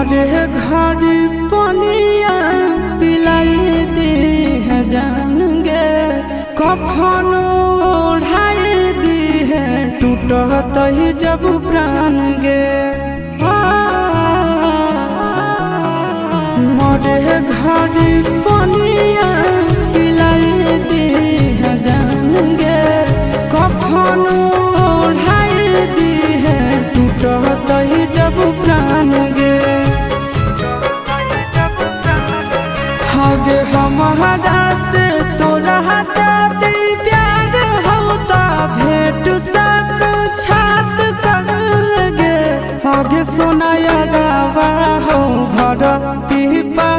मरे घर पनिया पिलाई दी है जान गे, कफन ओढ़ाई दी है टूटत ही जब प्राण गे। मरे घर पनिया पिलाई दी है जान गे, कफन ओढ़ाई दी है टूटत ही जब प्राण गे। हगे हमारा से तोरा जाती प्यार होता भेंट सक छात कर लगे। हगे सोनाया गावा हो भरती पा